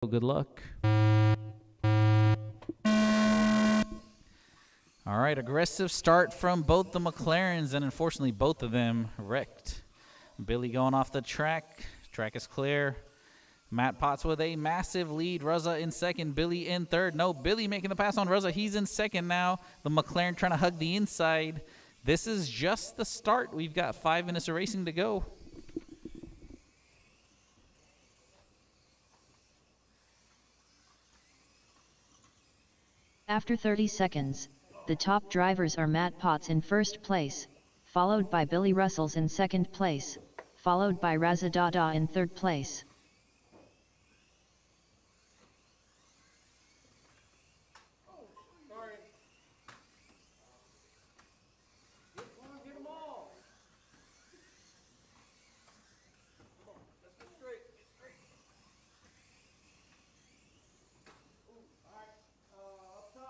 Good luck. All right, aggressive start from both the McLarens, and unfortunately both of them wrecked. Billy going off the track. Track is clear. Matt Potts with a massive lead. Ruzza in second. Billy in third. No, Billy making the pass on Ruzza. He's in second now. The McLaren trying to hug the inside. This is just the start. We've got 5 minutes of racing to go. After 30 seconds, the top drivers are Matt Potts in first place, followed by Billy Russells in second place, followed by Raza Dada in third place.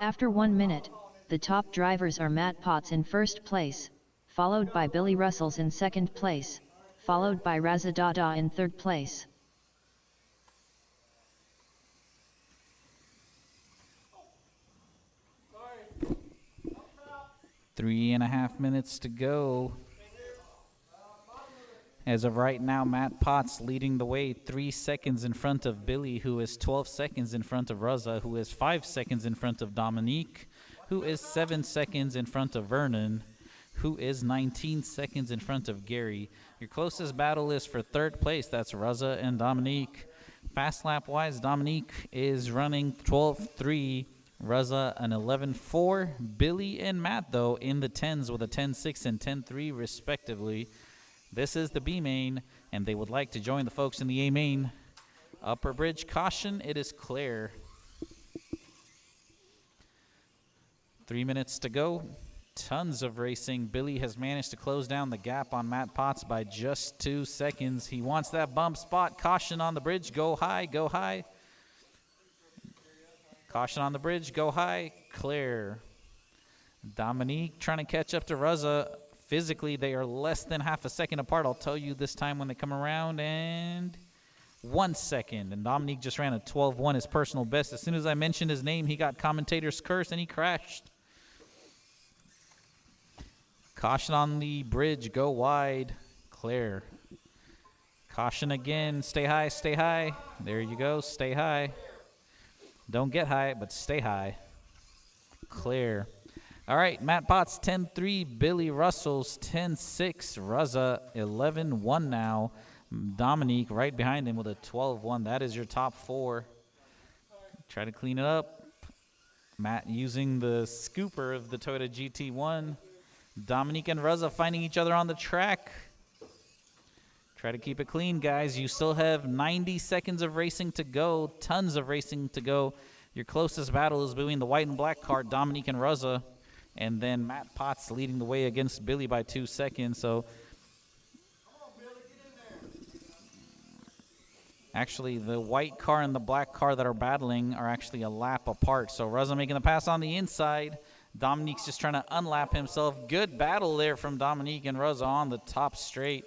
After 1 minute, the top drivers are Matt Potts in first place, followed by Billy Russells in second place, followed by Raza Dada in third place. Three and a half minutes to go. As of right now, Matt Potts leading the way 3 seconds in front of Billy, who is 12 seconds in front of Ruzza, who is 5 seconds in front of Dominique, who is 7 seconds in front of Vernon, who is 19 seconds in front of Gary. Your closest battle is for third place. That's Ruzza and Dominique. Fast lap-wise, Dominique is running 12.3, Ruzza an 11.4. Billy and Matt, though, in the 10s with a 10.6 and 10.3 respectively. This is the B main, and they would like to join the folks in the A main. Upper bridge caution, it is clear. 3 minutes to go. Tons of racing. Billy has managed to close down the gap on Matt Potts by just 2 seconds. He wants that bump spot. Caution on the bridge. Go high, go high. Caution on the bridge. Go high. Clear. Dominique trying to catch up to Ruzza. Physically, they are less than half a second apart. I'll tell you this time when they come around. And 1 second. And Dominique just ran a 12.1, his personal best. As soon as I mentioned his name, he got commentator's curse and he crashed. Caution on the bridge. Go wide. Clear. Caution again. Stay high, stay high. There you go. Stay high. Don't get high, but stay high. Clear. All right, Matt Potts 10.3, Billy Russells 10.6, Ruzza 11.1 now. Dominique right behind him with a 12.1. That is your top 4. Try to clean it up. Matt using the scooper of the Toyota GT1. Dominique and Ruzza finding each other on the track. Try to keep it clean, guys. You still have 90 seconds of racing to go. Tons of racing to go. Your closest battle is between the white and black car, Dominique and Ruzza. And then Matt Potts leading the way against Billy by 2 seconds. So actually, the white car and the black car that are battling are actually a lap apart. So Ruzza making the pass on the inside. Dominique's just trying to unlap himself. Good battle there from Dominique and Ruzza on the top straight.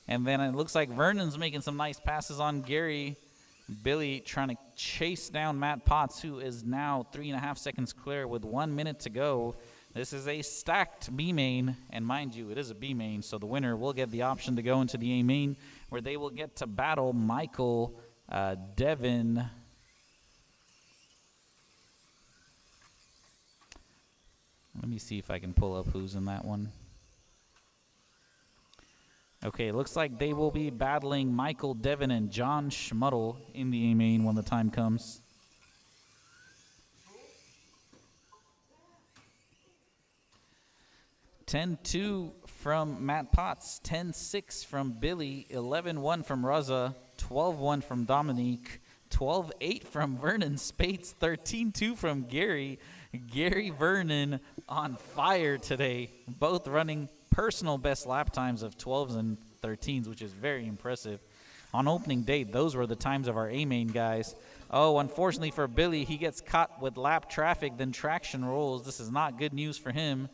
And then it looks like Vernon's making some nice passes on Gary. Billy trying to chase down Matt Potts, who is now 3.5 seconds clear with 1 minute to go. This is a stacked B main, and mind you, it is a B main, so the winner will get the option to go into the A main, where they will get to battle Michael, Devin. Let me see if I can pull up who's in that one. Okay, it looks like they will be battling Michael, Devin, and John Schmuddle in the A main when the time comes. $10.2 from Matt Potts, 10.6 from Billy, 11.1 from Ruzza, 12.1 from Dominique, 12.8 from Vernon Spates, 13.2 from Gary. Gary Vernon on fire today, both running personal best lap times of 12s and 13s, which is very impressive. On opening day, those were the times of our A-main guys. Oh, unfortunately for Billy, he gets caught with lap traffic, then traction rolls. This is not good news for him.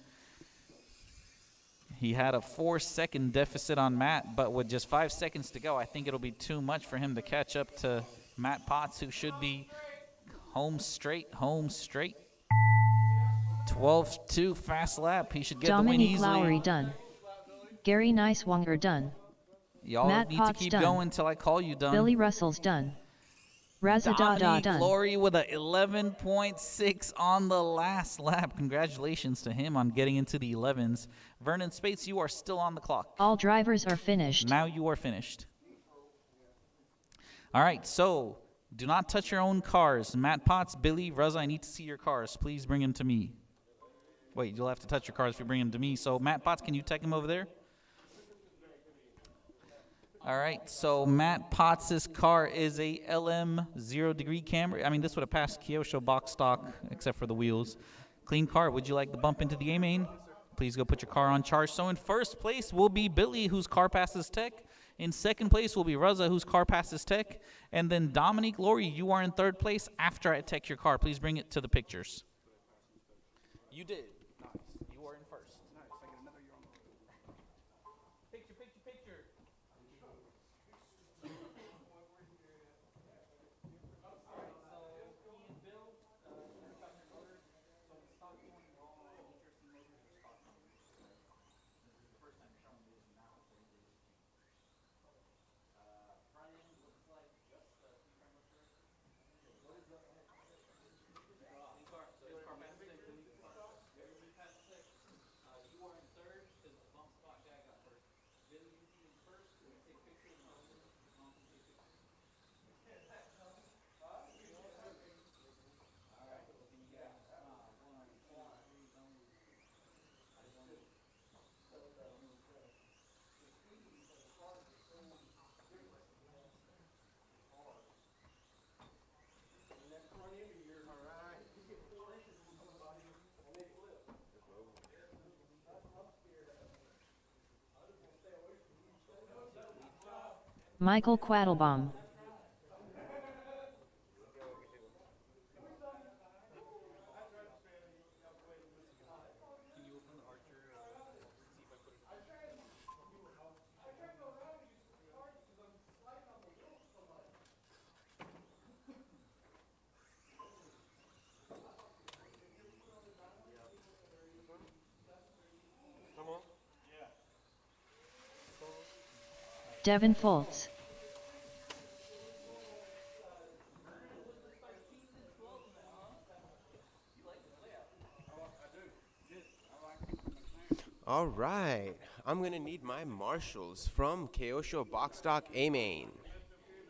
He had a 4-second deficit on Matt, but with just 5 seconds to go, I think it'll be too much for him to catch up to Matt Potts, who should be home straight. 12-2 fast lap. He should get the win Dominique easily. Lowry done. Gary Nicewanger done. Y'all Matt need Potts to keep done. going until I call you done. Billy Russell's done. Razadada Dominique done. Lowry with a 11.6 on the last lap. Congratulations to him on getting into the 11s. Vernon Spates, you are still on the clock. All drivers are finished. Now you are finished. All right, so do not touch your own cars. Matt Potts, Billy, Reza, I need to see your cars. Please bring them to me. Wait, you'll have to touch your cars if you bring them to me. So Matt Potts, can you take him over there? All right, so Matt Potts' car is a LM 0-degree Camry. I mean, this would have passed Kyosho box stock, except for the wheels. Clean car. Would you like the bump into the A-main? Please go put your car on charge. So in first place will be Billy, whose car passes tech. In second place will be Reza, whose car passes tech. And then Dominique Lowry, you are in third place after I tech your car. Please bring it to the pictures. You did. Nice. You are in first. Nice. I get another year on the Picture. Michael Quattlebaum. Devin Foltz. All right, I'm going to need my marshals from Kyosho Box Stock A-Main.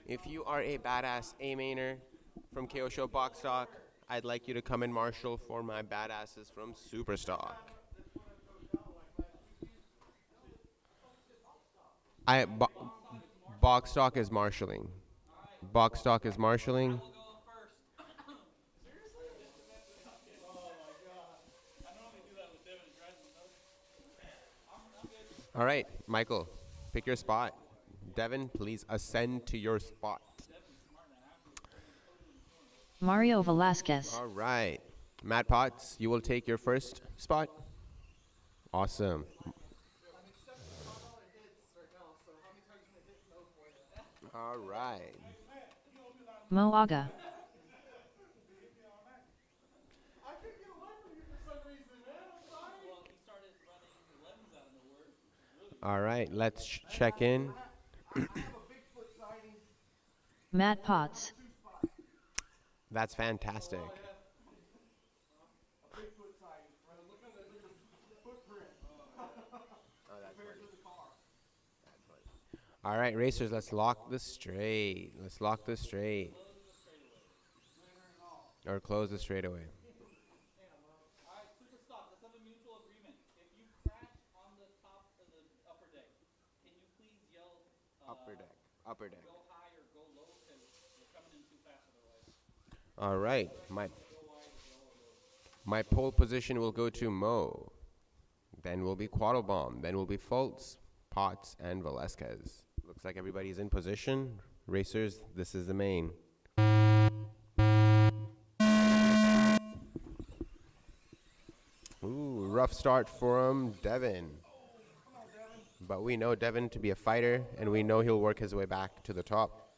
If you are a badass A-Mainer from Kyosho Box Stock, I'd like you to come and marshal for my badasses from Superstock. Box Stock is marshaling. Box Stock is marshaling. All right, Michael, pick your spot. Devin, please ascend to your spot. Mario Velasquez. All right. Matt Potts, you will take your first spot. Awesome. All right. Mo Aga. All right, let's check in. Matt Potts. That's fantastic. All right, racers, let's lock this straight. Let's lock this straight. Or close the straightaway. Upper deck. All right, my pole position will go to Mo. Then will be Quattlebaum. Then will be Foltz, Potts, and Velasquez. Looks like everybody's in position. Racers, this is the main. Ooh, rough start from Devin. But we know Devin to be a fighter, and we know he'll work his way back to the top.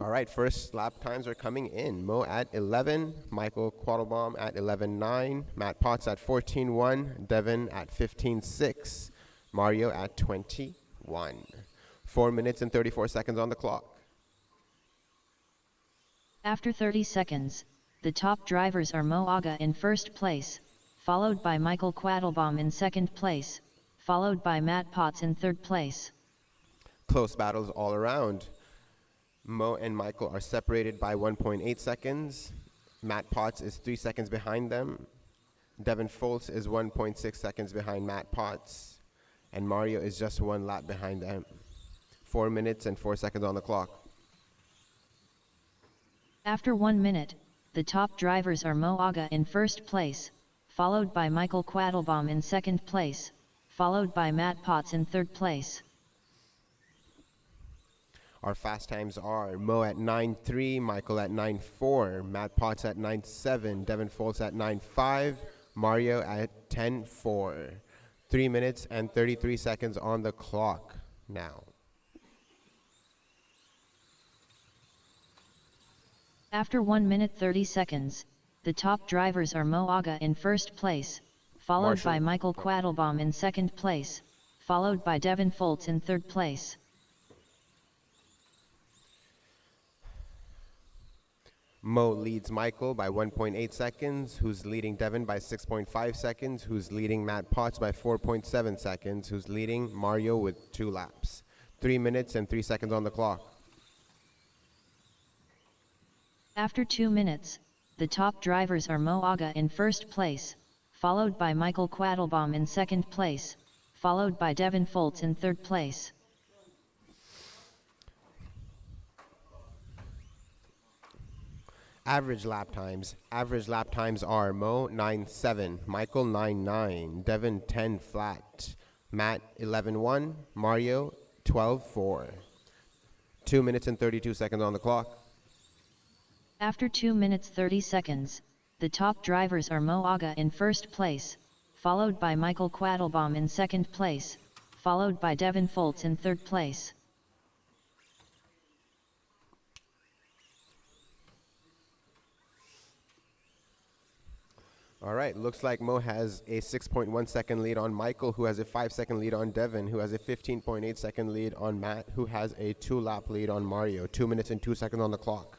All right, first lap times are coming in. Mo at 11, Michael Quattlebaum at 11.9, Matt Potts at 14.1, Devin at 15.6, Mario at 21. 4 minutes and 34 seconds on the clock. After 30 seconds, the top drivers are Mo Aga in first place, followed by Michael Quattlebaum in second place, followed by Matt Potts in third place. Close battles all around. Mo and Michael are separated by 1.8 seconds. Matt Potts is 3 seconds behind them. Devin Foltz is 1.6 seconds behind Matt Potts. And Mario is just 1 lap behind them. 4 minutes and 4 seconds on the clock. After 1 minute, the top drivers are Mo Aga in first place, followed by Michael Quattlebaum in second place, followed by Matt Potts in third place. Our fast times are Mo at 9.3, Michael at 9.4, Matt Potts at 9.7, Devin Foltz at 9.5, Mario at 10.4. 3 minutes and 33 seconds on the clock now. After 1 minute 30 seconds, the top drivers are Mo Aga in first place, followed by Michael Quattlebaum in second place, followed by Devin Foltz in third place. Mo leads Michael by 1.8 seconds, who's leading Devin by 6.5 seconds, who's leading Matt Potts by 4.7 seconds, who's leading Mario with 2 laps. 3 minutes and 3 seconds on the clock. After 2 minutes, the top drivers are Mo Aga in first place, followed by Michael Quattlebaum in second place, followed by Devin Foltz in third place. Average lap times. Average lap times are Mo 9.7, Michael 9.9, Devin 10 flat, Matt 11.1, Mario 12.4. 2 minutes and 32 seconds on the clock. After 2 minutes 30 seconds, the top drivers are Mo Aga in first place, followed by Michael Quattlebaum in second place, followed by Devin Foltz in third place. All right, looks like Mo has a 6.1 second lead on Michael, who has a 5 second lead on Devin, who has a 15.8 second lead on Matt, who has a 2 lap lead on Mario. 2 minutes and 2 seconds on the clock.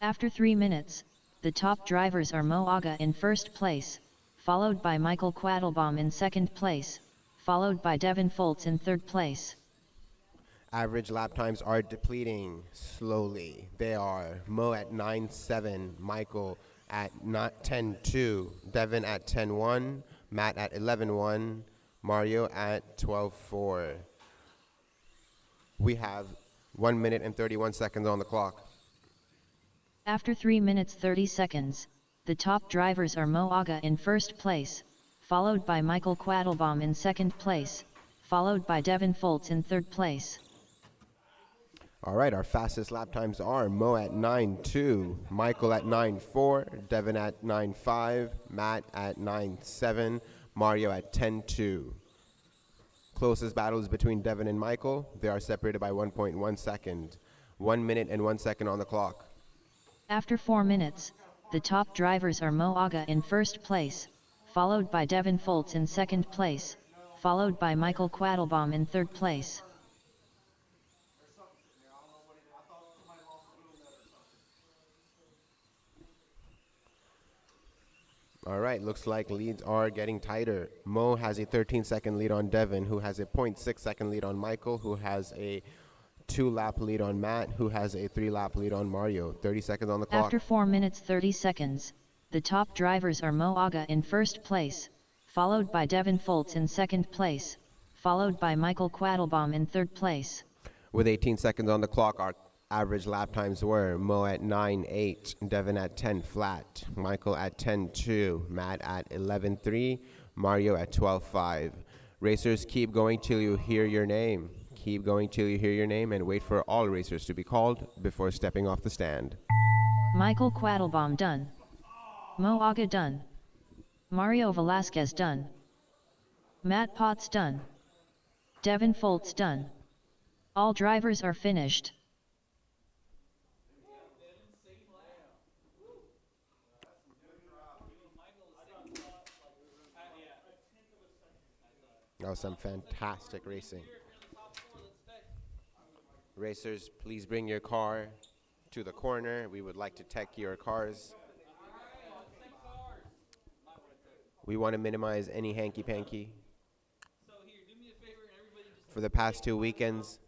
After 3 minutes, the top drivers are Mo Aga in first place, followed by Michael Quattlebaum in second place, followed by Devin Foltz in third place. Average lap times are depleting slowly. They are Mo at 9.7, Michael at 10.2, Devin at 10.1, Matt at 11.1, Mario at 12.4. We have 1 minute and 31 seconds on the clock. After 3 minutes 30 seconds, the top drivers are Mo Aga in first place, followed by Michael Quattlebaum in second place, followed by Devin Foltz in third place. All right, our fastest lap times are Mo at 9.2, Michael at 9.4, Devin at 9.5, Matt at 9.7, Mario at 10.2. Closest battles between Devin and Michael. They are separated by 1.1 second. 1 minute and 1 second on the clock. After 4 minutes, the top drivers are Mo Aga in first place, followed by Devin Foltz in second place, followed by Michael Quattlebaum in third place. All right, looks like leads are getting tighter. Mo has a 13-second lead on Devin, who has a 0.6-second lead on Michael, who has a 2-lap lead on Matt, who has a 3-lap lead on Mario. 30 seconds on the clock. After 4 minutes 30 seconds, the top drivers are Mo Aga in first place, followed by Devin Foltz in second place, followed by Michael Quattlebaum in third place. With 18 seconds on the clock, our average lap times were Mo at 9.8, Devin at 10 flat, Michael at 10.2, Matt at 11.3, Mario at 12.5. Racers, keep going till you hear your name. Keep going till you hear your name and wait for all racers to be called before stepping off the stand. Michael Quattlebaum done. Mo Aga done. Mario Velasquez done. Matt Potts done. Devin Foltz done. All drivers are finished. That was some fantastic racing. Racers, please bring your car to the corner. We would like to tech your cars. We want to minimize any hanky-panky. For the past 2 weekends,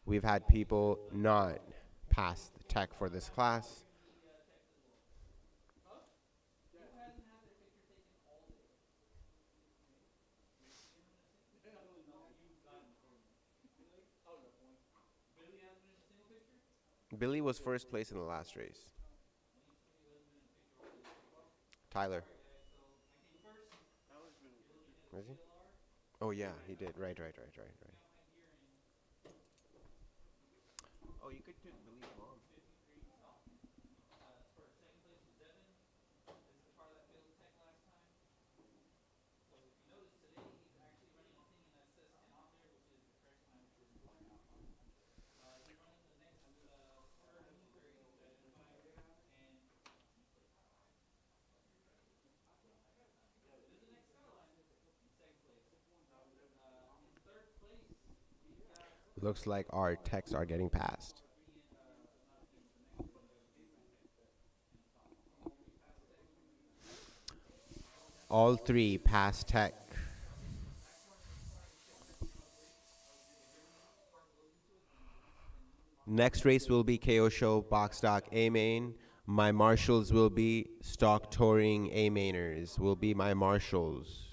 we've had people not pass the tech for this class. Billy was first place in the last race. Tyler. Was he? Oh yeah, he did. Right. Oh, you could take Billy's mom. Looks like our techs are getting passed. All three pass tech. Next race will be KO Show Box Stock A main. My marshals will be Stock Touring A mainers. Will be my marshals.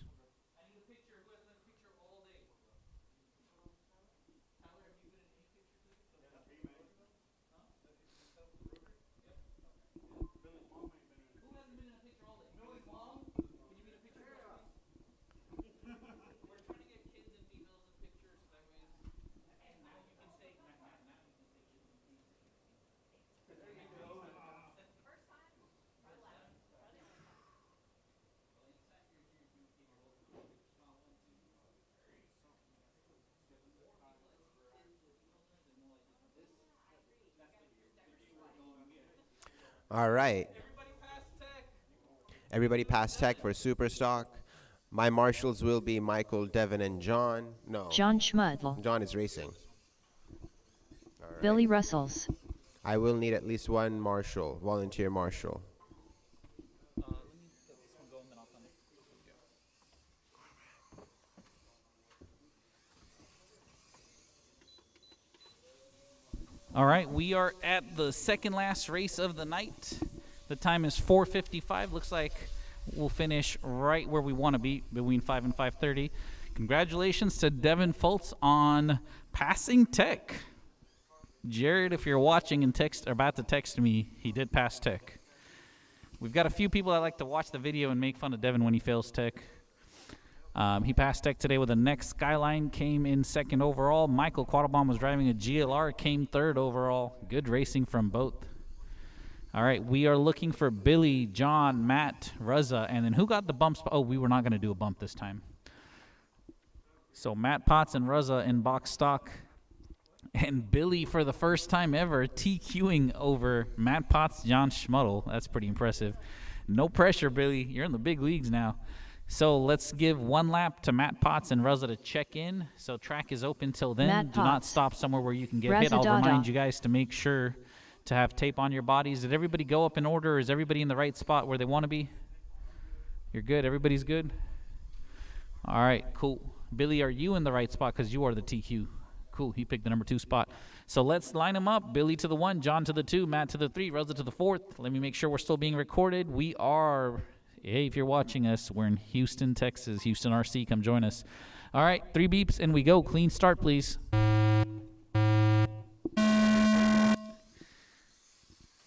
All right. Everybody pass tech for super stock. My marshals will be Michael, Devin, and John. No. John Schmudl. John is racing. All right. Billy Russells. I will need at least one marshal, volunteer marshal. All right, we are at the second last race of the night. The time is 4:55. Looks like we'll finish right where we want to be, between 5 and 5:30. Congratulations to Devin Foltz on passing tech. Jared, if you're watching and about to text me, he did pass tech. We've got a few people that like to watch the video and make fun of Devin when he fails tech. He passed tech today with a next Skyline, came in second overall. Michael Quattlebaum was driving a GLR, came third overall. Good racing from both. All right, we are looking for Billy, John, Matt, Ruzza, and then who got the bumps? Oh, we were not going to do a bump this time. So Matt Potts and Ruzza in box stock. And Billy, for the first time ever, TQing over Matt Potts, John Schmudl. That's pretty impressive. No pressure, Billy. You're in the big leagues now. So let's give one lap to Matt Potts and Ruzza to check in. So track is open till then. Matt Do not Potts. stop somewhere where you can get Razza hit. I'll Dada. remind you guys to make sure to have tape on your bodies. Did everybody go up in order? Or is everybody in the right spot where they want to be? You're good? Everybody's good? All right, cool. Billy, are you in the right spot? Because you are the TQ. Cool, he picked the number 2 spot. So let's line them up. Billy to the 1, John to the 2, Matt to the 3, Ruzza to the 4th. Let me make sure we're still being recorded. We are... Hey, if you're watching us, we're in Houston, Texas. Houston RC, come join us. All right, 3 beeps and we go. Clean start, please.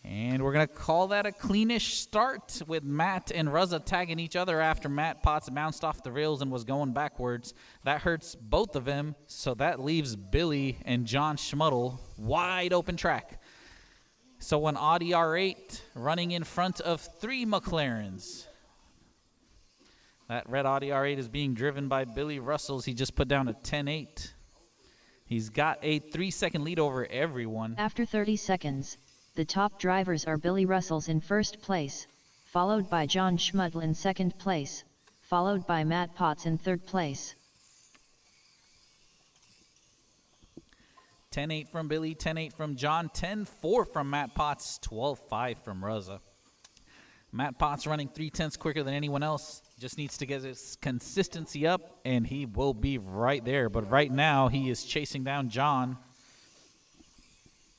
And we're going to call that a cleanish start with Matt and Ruzza tagging each other after Matt Potts bounced off the rails and was going backwards. That hurts both of them, so that leaves Billy and John Schmudl wide open track. So an Audi R8 running in front of 3 McLarens. That red Audi R8 is being driven by Billy Russells. He just put down a 10.8. He's got a 3-second lead over everyone. After 30 seconds, the top drivers are Billy Russells in first place, followed by John Schmudl in second place, followed by Matt Potts in third place. 10-8 from Billy, 10-8 from John, 10-4 from Matt Potts, 12-5 from Rosa. Matt Potts running 3/10 quicker than anyone else. Just needs to get his consistency up, and he will be right there. But right now, he is chasing down John.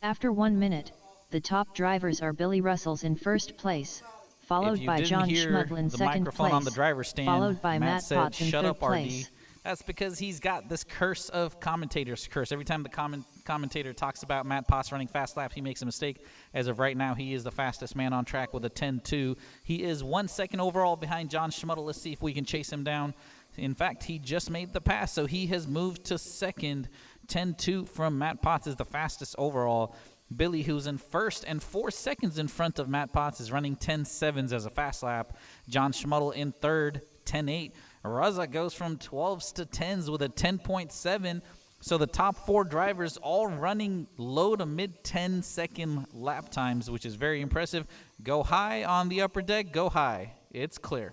After 1 minute, the top drivers are Billy Russells in first place, followed by John Schmudl in second place, on the driver's stand, followed by Matt Potts in "Shut third up, place. RD." That's because he's got this curse of commentator's curse. Every time the commentator talks about Matt Potts running fast laps, he makes a mistake. As of right now, he is the fastest man on track with a 10-2. He is 1 second overall behind John Schmudl. Let's see if we can chase him down. In fact, he just made the pass, so he has moved to second. 10-2 from Matt Potts is the fastest overall. Billy, who's in first and 4 seconds in front of Matt Potts, is running 10-7s as a fast lap. John Schmudl in third, 10-8. Raza goes from 12s to 10s with a 10.7. So the top 4 drivers all running low to mid 10-second lap times, which is very impressive. Go high on the upper deck, go high. It's clear.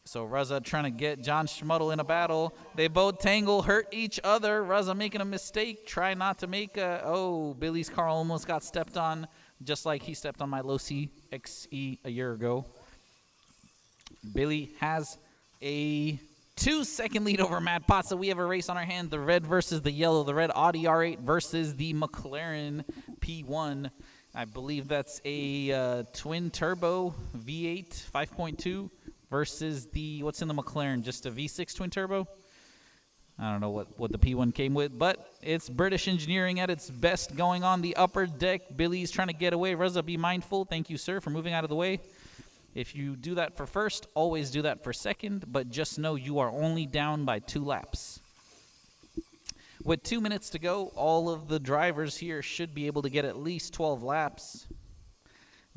So Raza trying to get John Schmudl in a battle. They both tangle, hurt each other. Raza making a mistake. Try not to make a... Oh, Billy's car almost got stepped on, just like he stepped on my Losi XE a year ago. Billy has a 2-second lead over Matt Potts. So we have a race on our hand. The red versus the yellow. The red Audi R8 versus the McLaren P1. I believe that's a twin turbo V8 5.2 versus the, what's in the McLaren? Just a V6 twin turbo? I don't know what the P1 came with, but it's British engineering at its best going on the upper deck. Billy's trying to get away. Reza, be mindful. Thank you, sir, for moving out of the way. If you do that for first, always do that for second, but just know you are only down by 2 laps. With 2 minutes to go, all of the drivers here should be able to get at least 12 laps.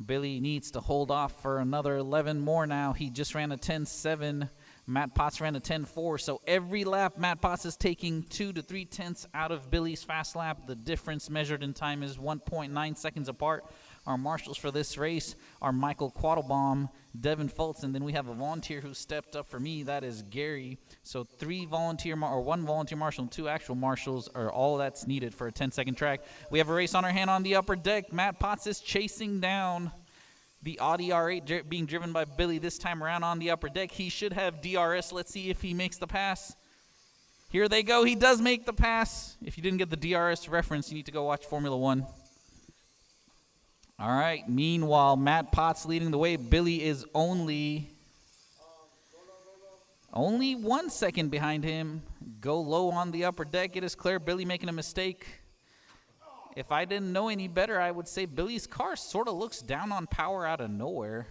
Billy needs to hold off for another 11 more now. He just ran a 10.7. Matt Potts ran a 10.4. So every lap, Matt Potts is taking 2 to 3 tenths out of Billy's fast lap. The difference measured in time is 1.9 seconds apart. Our marshals for this race are Michael Quattlebaum, Devin Fultz, and then we have a volunteer who stepped up for me. That is Gary. So 1 volunteer marshal and 2 actual marshals are all that's needed for a 10-second track. We have a race on our hand on the upper deck. Matt Potts is chasing down the Audi R8 being driven by Billy this time around on the upper deck. He should have DRS. Let's see if he makes the pass. Here they go. He does make the pass. If you didn't get the DRS reference, you need to go watch Formula One. All right, meanwhile, Matt Potts leading the way. Billy is only 1 second behind him. Go low on the upper deck. It is clear. Billy making a mistake. If I didn't know any better, I would say Billy's car sort of looks down on power out of nowhere.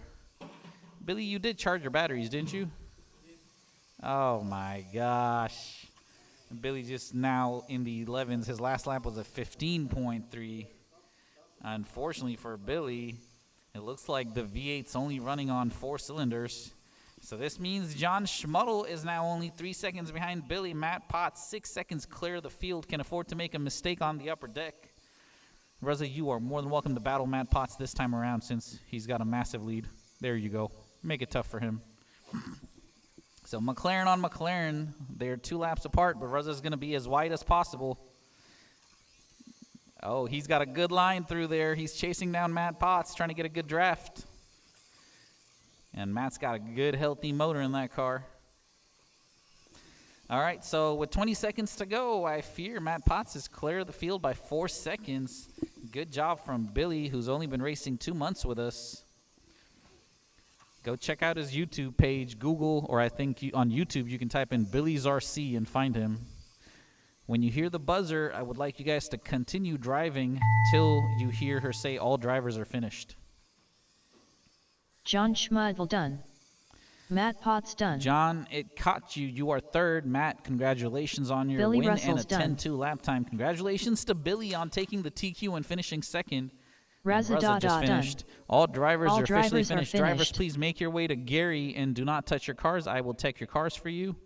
Billy, you did charge your batteries, didn't you? Oh, my gosh. Billy just now in the 11s. His last lap was a 15.3. Unfortunately for Billy, it looks like the V8's only running on 4 cylinders. So this means John Schmudl is now only 3 seconds behind Billy. Matt Potts, 6 seconds clear of the field, can afford to make a mistake on the upper deck. Reza, you are more than welcome to battle Matt Potts this time around since he's got a massive lead. There you go. Make it tough for him. So McLaren on McLaren, they're 2 laps apart, but Reza's going to be as wide as possible. Oh, he's got a good line through there. He's chasing down Matt Potts, trying to get a good draft. And Matt's got a good, healthy motor in that car. All right, so with 20 seconds to go, I fear Matt Potts is clear of the field by 4 seconds. Good job from Billy, who's only been racing 2 months with us. Go check out his YouTube page, Google, or I think on YouTube you can type in Billy's RC and find him. When you hear the buzzer, I would like you guys to continue driving till you hear her say all drivers are finished. John Schmudl done. Matt Potts done. John, it caught you. You are third. Matt, congratulations on your Billy win Russell's and a 10-2 lap time. Congratulations to Billy on taking the TQ and finishing second. Raza just finished. done. All drivers are officially finished. Finished. Drivers, please make your way to Gary and do not touch your cars. I will check your cars for you.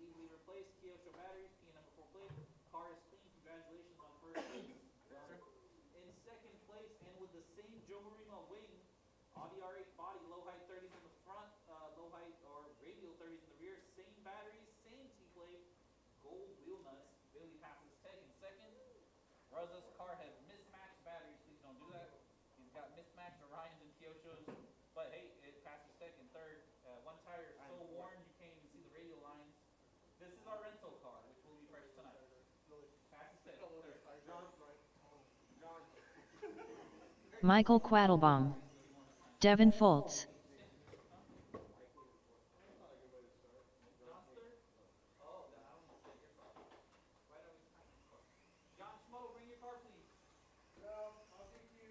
Easily Joe Marino wing, Audi R8 body, low height 30s in the front, low height or radial 30s in the rear, same batteries, same T-plate, gold wheel nuts. Billy passes tech in second. Rosa's car has mismatched batteries. Please don't do that. He's got mismatched Orions and Kyosho's, but hey, it passes tech in third. One tire is so worn you can't even see the radial lines. This is our rental car, which will be fresh tonight. Passes tech in third. Michael Quattlebaum. Devin Foltz. John Schmo, bring your car, please. No, I'll DQ.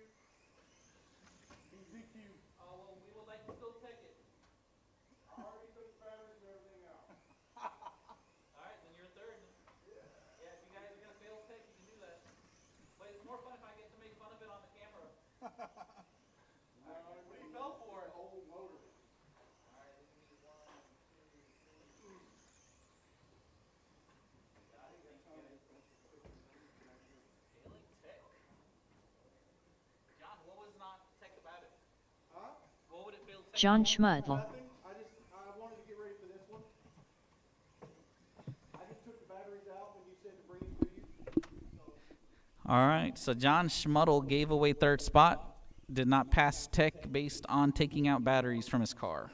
He's DQ. Oh, well, we would like to still take it. I already took the batteries and everything out. All right, then you're third. Yeah, if you guys are going to fail tech, you can do that. But it's more fun if I get to make fun of it on the camera. What he fell for? Old motor. All right, this is 1, 2, 3. Failing tech. John, what was not tech about it? Huh? What would it fail tech? John Schmudl. Nothing. I wanted to get ready for this one. I just took the batteries out when you said to bring it to you. All right, so John Schmudl gave away third spot. Did not pass tech based on taking out batteries from his car.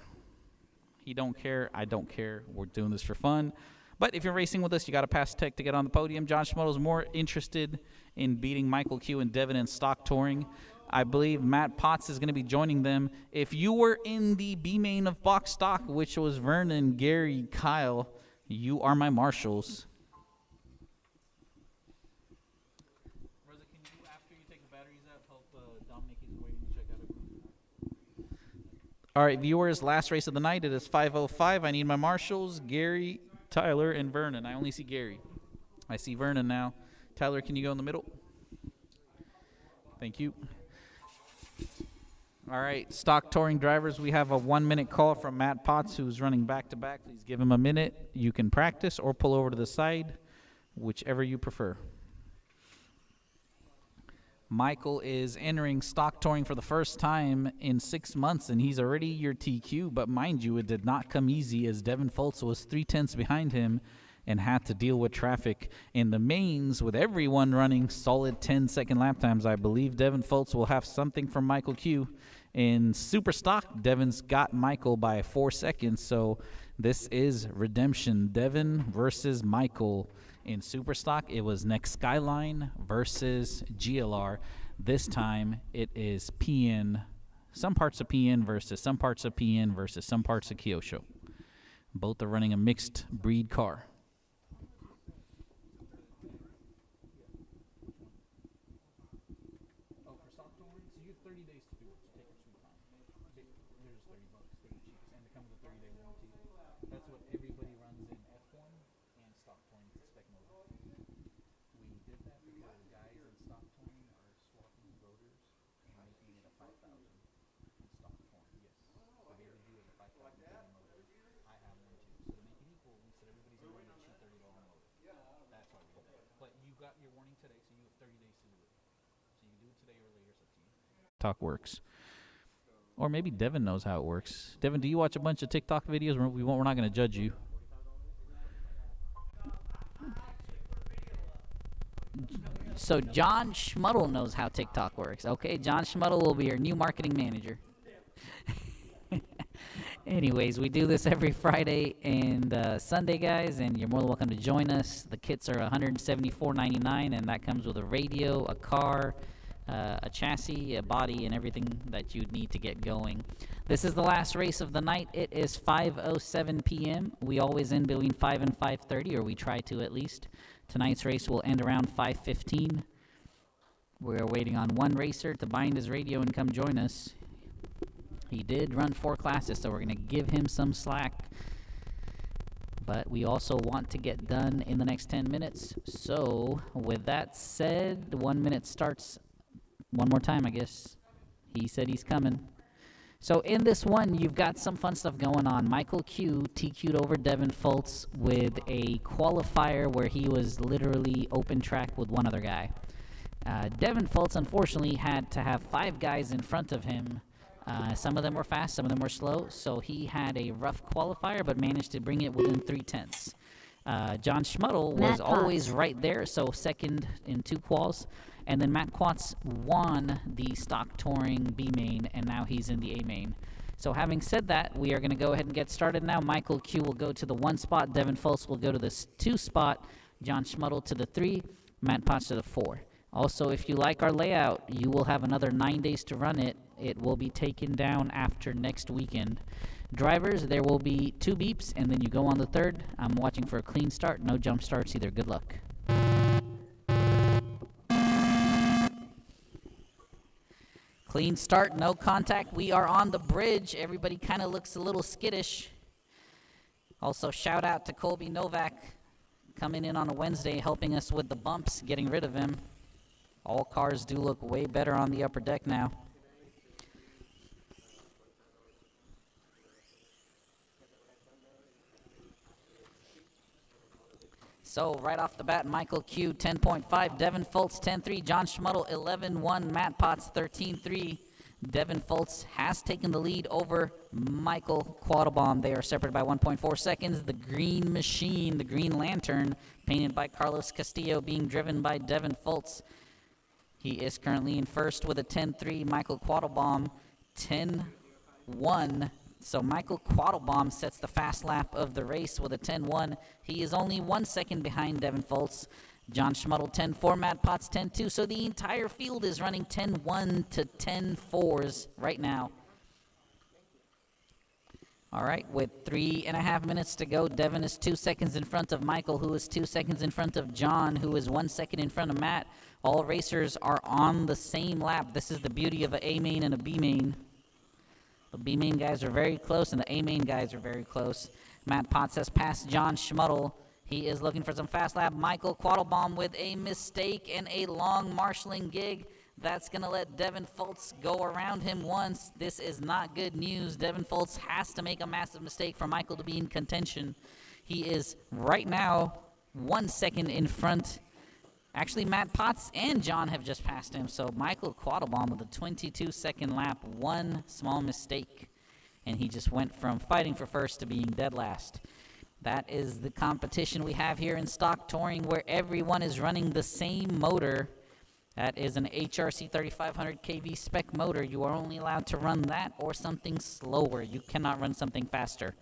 He don't care. I don't care. We're doing this for fun. But if you're racing with us, you got to pass tech to get on the podium. John Schmudl is more interested in beating Michael Q and Devin in stock touring. I believe Matt Potts is going to be joining them. If you were in the B main of box stock, which was Vernon, Gary, Kyle, you are my marshals. Rosa, can you, after you take the batteries out, help Dominic? He's waiting to check out everything. All right, viewers, last race of the night. It is 5:05. I need my marshals, Gary, Tyler, and Vernon. I only see Gary. I see Vernon now. Tyler, can you go in the middle? Thank you. All right, stock touring drivers, we have a 1-minute call from Matt Potts, who's running back-to-back. Please give him a minute. You can practice or pull over to the side, whichever you prefer. Michael is entering stock touring for the first time in 6 months, and he's already your TQ. But mind you, it did not come easy, as Devin Foltz was 3/10 behind him and had to deal with traffic in the mains with everyone running solid 10-second lap times. I believe Devin Foltz will have something from Michael Q. In super stock, Devin's got Michael by 4 seconds, so this is redemption. Devin versus Michael. In super stock, it was Next Skyline versus GLR. This time, it is PN, some parts of PN versus some parts of PN versus some parts of Kyosho. Both are running a mixed breed car. Oh, for stock touring, so you have 30 days to do it. So take your sweet time. Here's $30, pretty cheap, and it comes with a 30-day warranty. That's what everybody runs in F1 and stock touring. It's a spec mode. We did that because guys in stock touring are swapping rotors and making it a 5,000 in stock touring. Yes, so they would do it a 5,000 motor. I have one too. So to make it equal, we said everybody's going to run a cheap $30 motor. That's why we did that. But you got your warning today, so you have 30 days to do it. So you can do it today or later. It's up to you. Talk works. Or maybe Devin knows how it works. Devin, do you watch a bunch of TikTok videos? We're not going to judge you. So John Schmudl knows how TikTok works. Okay, John Schmudl will be your new marketing manager. Anyways, we do this every Friday and Sunday, guys, and you're more than welcome to join us. The kits are $174.99, and that comes with a radio, a car, a chassis, a body, and everything that you need to get going. This is the last race of the night. It is 5:07 p.m. We always end between 5 and 5:30, or we try to at least. Tonight's race will end around 5:15. We're waiting on one racer to bind his radio and come join us. He did run 4 classes, so we're going to give him some slack. But we also want to get done in the next 10 minutes. So, with that said, the 1 minute starts one more time, I guess. He said he's coming. So in this one, you've got some fun stuff going on. Michael Q TQ'd over Devin Foltz with a qualifier where he was literally open track with one other guy. Devin Foltz, unfortunately, had to have 5 guys in front of him. Some of them were fast, some of them were slow, so he had a rough qualifier, but managed to bring it within 3/10. John Schmuddle was always right there, so second in 2 quals. And then Matt Quatz won the stock touring B main, and now he's in the A main. So having said that, we are going to go ahead and get started now. Michael Q will go to the 1 spot. Devin Foltz will go to the 2 spot. John Schmuddle to the 3. Matt Potts to the 4. Also, if you like our layout, you will have another 9 days to run it. It will be taken down after next weekend. Drivers, there will be 2 beeps, and then you go on the 3rd. I'm watching for a clean start. No jump starts either. Good luck. Clean start, no contact. We are on the bridge. Everybody kind of looks a little skittish. Also, shout out to Colby Novak coming in on a Wednesday, helping us with the bumps, getting rid of him. All cars do look way better on the upper deck now. So, right off the bat, Michael Q, 10.5. Devin Foltz, 10.3. John Schmuddle, 11.1. Matt Potts, 13.3. Devin Foltz has taken the lead over Michael Quattlebaum. They are separated by 1.4 seconds. The green machine, the green lantern, painted by Carlos Castillo, being driven by Devin Foltz. He is currently in first with a 10.3. Michael Quattlebaum, 10.1. So Michael Quattlebaum sets the fast lap of the race with a 10.1. He is only 1 second behind Devin Foltz. John Schmuddle 10.4, Matt Potts 10.2. So the entire field is running 10.1 to 10.4s right now. All right, with 3.5 minutes to go, Devin is 2 seconds in front of Michael, who is 2 seconds in front of John, who is 1 second in front of Matt. All racers are on the same lap. This is the beauty of an A main and a B main. The B main guys are very close, and the A main guys are very close. Matt Potts has passed John Schmuddle. He is looking for some fast lap. Michael Quattlebaum with a mistake and a long marshalling gig. That's going to let Devin Foltz go around him once. This is not good news. Devin Foltz has to make a massive mistake for Michael to be in contention. He is right now 1 second in front. Actually, Matt Potts and John have just passed him. So Michael Quattlebaum with a 22-second lap, 1 small mistake. And he just went from fighting for first to being dead last. That is the competition we have here in stock touring, where everyone is running the same motor. That is an HRC 3500 kV spec motor. You are only allowed to run that or something slower. You cannot run something faster.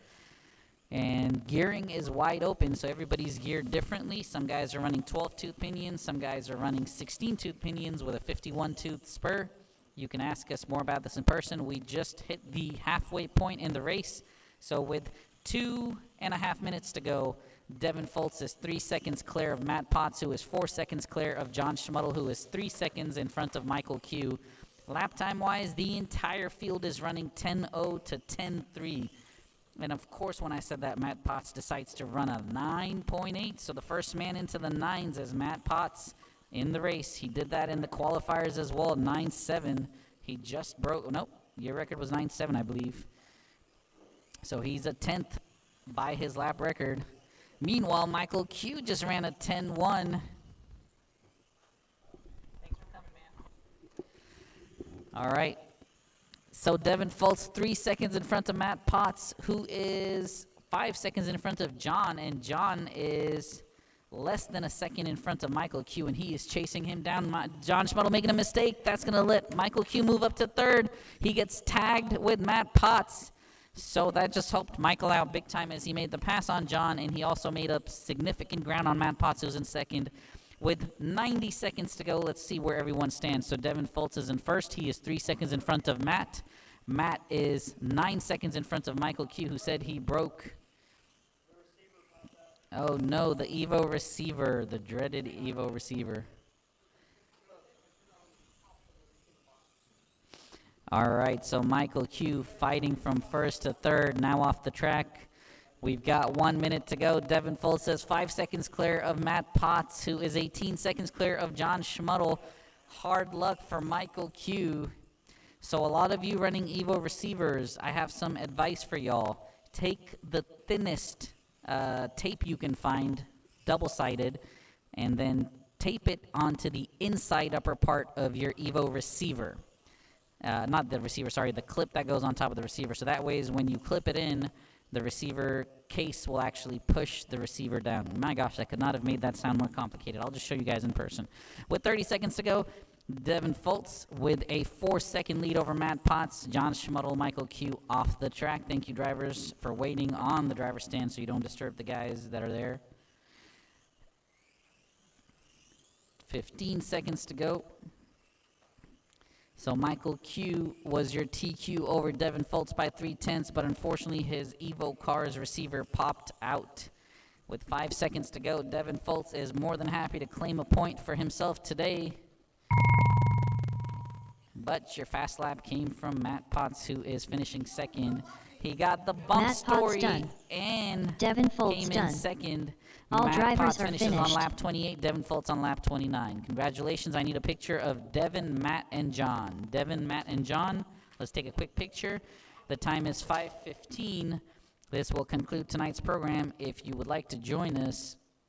And gearing is wide open, so everybody's geared differently. Some guys are running 12-tooth pinions. Some guys are running 16-tooth pinions with a 51-tooth spur. You can ask us more about this in person. We just hit the halfway point in the race. So with 2.5 minutes to go, Devin Foltz is 3 seconds clear of Matt Potts, who is 4 seconds clear of John Schmuddle, who is 3 seconds in front of Michael Q. Lap time-wise, the entire field is running 10.0 to 10.3. And of course, when I said that, Matt Potts decides to run a 9.8. So the first man into the 9s is Matt Potts in the race. He did that in the qualifiers as well, 9.7. He just broke, nope, your record was 9.7, I believe. So he's a 10th by his lap record. Meanwhile, Michael Q just ran a 10.1. Thanks for coming, man. All right. So Devin Foltz 3 seconds in front of Matt Potts, who is 5 seconds in front of John, and John is less than a second in front of Michael Q, and he is chasing him down. John Schmuddle making a mistake. That's going to let Michael Q move up to 3rd. He gets tagged with Matt Potts. So that just helped Michael out big time as he made the pass on John, and he also made up significant ground on Matt Potts, who's in 2nd. With 90 seconds to go, let's see where everyone stands. So Devin Foltz is in first. He is 3 seconds in front of Matt. Matt is 9 seconds in front of Michael Q, who said he broke. Oh no, the Evo receiver, the dreaded Evo receiver. All right, so Michael Q fighting from 1st to 3rd, now off the track. We've got 1 minute to go. Devin Foltz is 5 seconds clear of Matt Potts, who is 18 seconds clear of John Schmuddle. Hard luck for Michael Q. So a lot of you running Evo receivers, I have some advice for y'all. Take the thinnest tape you can find, double-sided, and then tape it onto the inside upper part of your Evo receiver. Not the receiver, sorry, the clip that goes on top of the receiver. So that way is when you clip it in, the receiver case will actually push the receiver down. My gosh, I could not have made that sound more complicated. I'll just show you guys in person. With 30 seconds to go, Devin Foltz with a 4-second lead over Matt Potts. John Schmuddle, Michael Q off the track. Thank you, drivers, for waiting on the driver's stand so you don't disturb the guys that are there. 15 seconds to go. So Michael Q was your TQ over Devin Foltz by 0.3, but unfortunately his Evo car's receiver popped out. With 5 seconds to go, Devin Foltz is more than happy to claim a point for himself today. But your fast lap came from Matt Potts, who is finishing second. He got the bump Matt story Potts done. and Devin Foltz came in done. second. All Matt drivers Potts are finishes on finished. lap 28, Devin Foltz on lap 29. Congratulations. I need a picture of Devin, Matt, and John. Devin, Matt, and John. Let's take a quick picture. The time is 5:15. This will conclude tonight's program. If you would like to join us